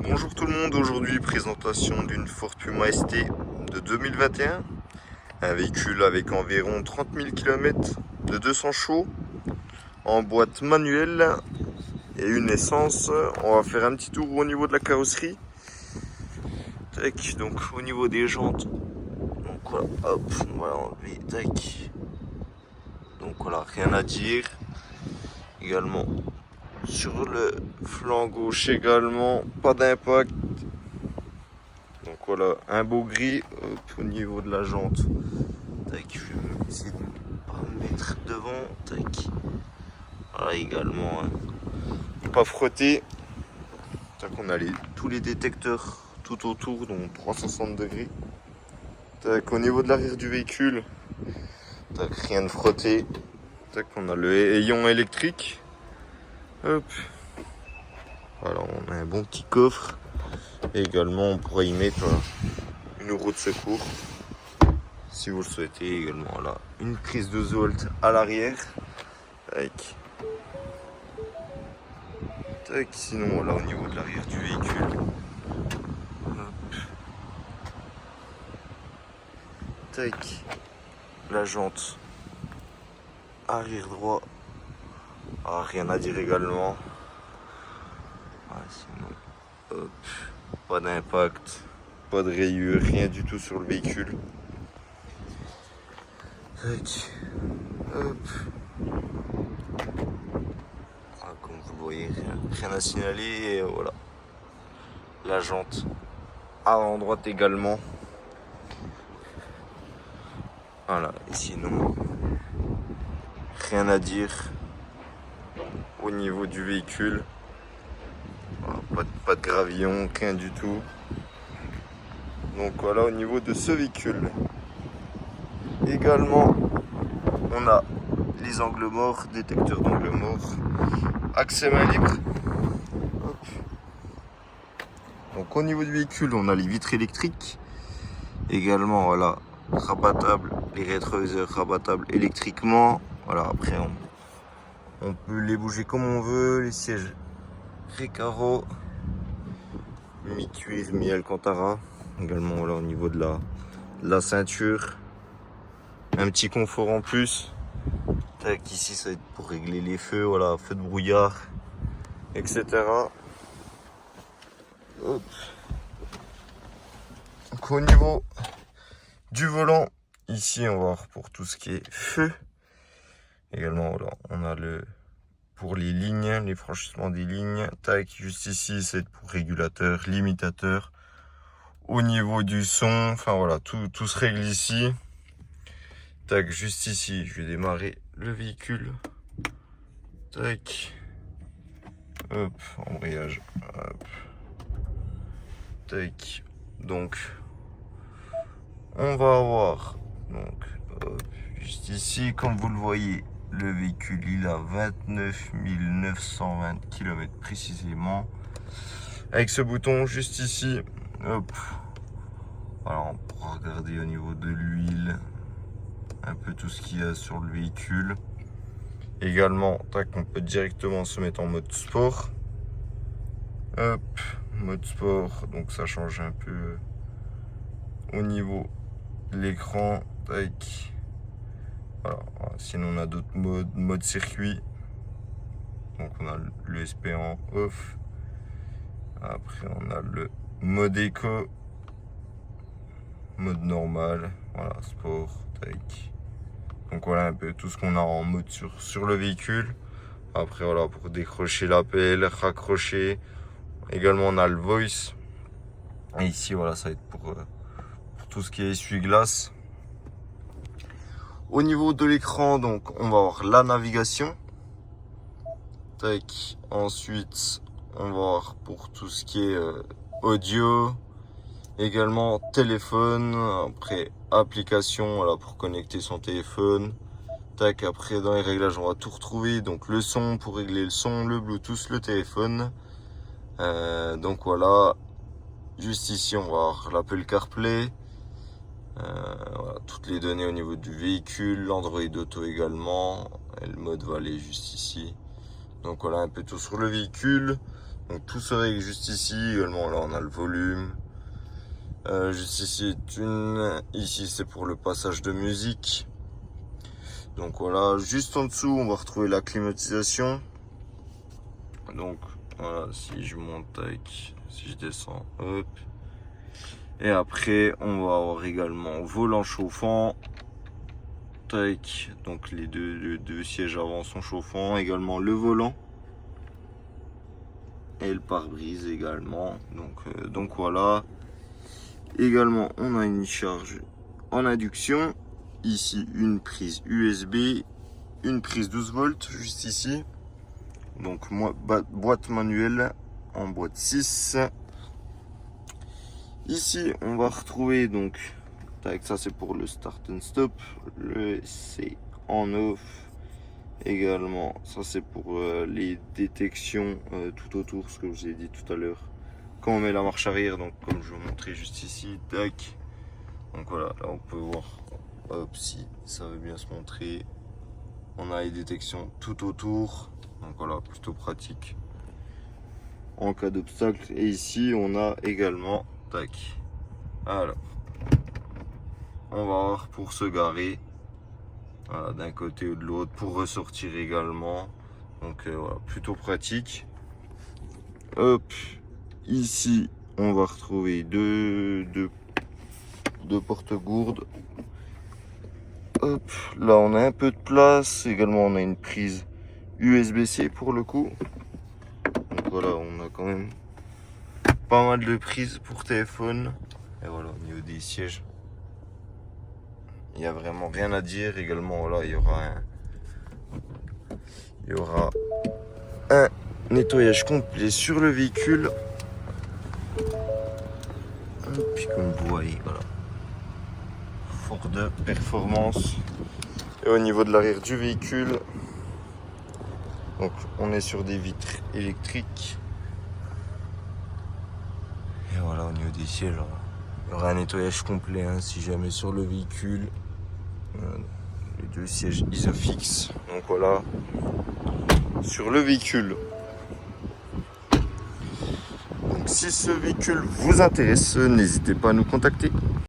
Bonjour tout le monde, aujourd'hui présentation d'une Ford Puma ST de 2021. Un véhicule avec environ 30 000 km, de 200 chevaux, en boîte manuelle et une essence. On va faire un petit tour au niveau de la carrosserie. Tac, donc au niveau des jantes, donc voilà, hop, on va enlever, tac. Donc voilà, rien à dire. Également sur le flanc gauche également, pas d'impact. Donc voilà, un beau gris au niveau de la jante. Tac, je vais essayer de pas me mettre devant. Tac. Voilà également, hein, pas frotter. Tac, on a tous les détecteurs tout autour, donc 360 degrés. Tac, au niveau de l'arrière du véhicule, tac, rien de frotté. Tac, on a le hayon électrique. Hop. Voilà, on a un bon petit coffre. Et également, on pourra y mettre une roue de secours si vous le souhaitez. Également, voilà, une prise 12 volts à l'arrière. Tac. Tac. Sinon, voilà, au niveau de l'arrière du véhicule. Hop. Tac. La jante arrière droit. Ah, rien à dire également. Ah, sinon, hop. Pas d'impact, pas de rayures, rien du tout sur le véhicule. Tac. Hop. Ah, comme vous le voyez, rien à signaler. Et voilà. La jante avant droite également. Voilà. Et sinon, rien à dire au niveau du véhicule. Pas de gravillon, rien du tout. Donc voilà au niveau de ce véhicule. Également, on a les angles morts, détecteur d'angles morts, accès main libre. Hop. Donc au niveau du véhicule, on a les vitres électriques. Également, voilà, rabattables, les rétroviseurs rabattables électriquement. Voilà, après on peut les bouger comme on veut, les sièges Recaro, mi-cuir, mi-alcantara. Également, voilà, au niveau de la ceinture, un petit confort en plus. Tac, ici ça va être pour régler les feux, voilà, feu de brouillard, etc. Hop. Donc au niveau du volant, ici on va voir pour tout ce qui est feu. Également, voilà, on a pour les lignes, les franchissements des lignes. Tac, juste ici c'est pour régulateur, limitateur. Au niveau du son, enfin voilà, tout se règle ici. Tac, juste ici, je vais démarrer le véhicule. Tac. Hop, embrayage. Hop. Tac. Donc, on va avoir, donc, hop, juste ici, comme vous le voyez, le véhicule, il a 29 920 km précisément. Avec ce bouton juste ici, hop. Alors, on pourra regarder au niveau de l'huile, un peu tout ce qu'il y a sur le véhicule. Également, tac, on peut directement se mettre en mode sport. Hop, mode sport, donc ça change un peu au niveau de l'écran. Tac. Voilà. Sinon, on a d'autres modes, mode circuit. Donc, on a l'USP en off. Après, on a le mode éco, mode normal. Voilà, sport. Tac. Donc voilà un peu tout ce qu'on a en mode sur le véhicule. Après voilà, pour décrocher l'appel, raccrocher. Également on a le voice. Et ici voilà, ça va être pour tout ce qui est essuie-glace. Au niveau de l'écran, donc on va avoir la navigation. Tac. Ensuite on va avoir pour tout ce qui est audio. Également téléphone. Après application, voilà, pour connecter son téléphone. Tac, après dans les réglages on va tout retrouver, donc le son pour régler le son, le Bluetooth, le téléphone. Donc voilà, juste ici on va avoir l'Apple CarPlay, voilà, toutes les données au niveau du véhicule, l'Android Auto également, et le mode va aller juste ici. Donc voilà un peu tout sur le véhicule. Donc tout se règle juste ici. Également là on a le volume. Juste ici est une. Ici c'est pour le passage de musique. Donc voilà, juste en dessous on va retrouver la climatisation. Donc voilà, si je monte, tac, si je descends, hop. Et après on va avoir également volant chauffant. Tac, donc les deux sièges avant sont chauffants. Également le volant. Et le pare-brise également. Donc voilà. Également on a une charge en induction. Ici une prise USB. Une prise 12 volts juste ici. Donc boîte manuelle en boîte 6. Ici on va retrouver donc, tac, ça c'est pour le start and stop. Le c'est en off. Également ça c'est pour les détections tout autour, ce que je vous ai dit tout à l'heure. Quand on met la marche arrière, donc comme je vous montrais juste ici, tac. Donc voilà, là on peut voir, hop, si ça veut bien se montrer. On a les détections tout autour. Donc voilà, plutôt pratique en cas d'obstacle. Et ici on a également, tac, alors on va voir pour se garer, voilà, d'un côté ou de l'autre, pour ressortir également. Donc voilà, plutôt pratique. Hop, ici on va retrouver deux porte-gourdes. Hop, là on a un peu de place. Également on a une prise USB-C pour le coup. Donc voilà, on a quand même pas mal de prises pour téléphone. Et voilà, au niveau des sièges, il n'y a vraiment rien à dire. Également, voilà, il y aura un nettoyage complet sur le véhicule. Et puis comme vous voyez, voilà, fort de performance. Et au niveau de l'arrière du véhicule, donc on est sur des vitres électriques. Et voilà, au niveau des sièges, il y aura un nettoyage complet hein, si jamais sur le véhicule. Les deux sièges Isofix. Donc voilà, sur le véhicule. Donc si ce véhicule vous intéresse, n'hésitez pas à nous contacter.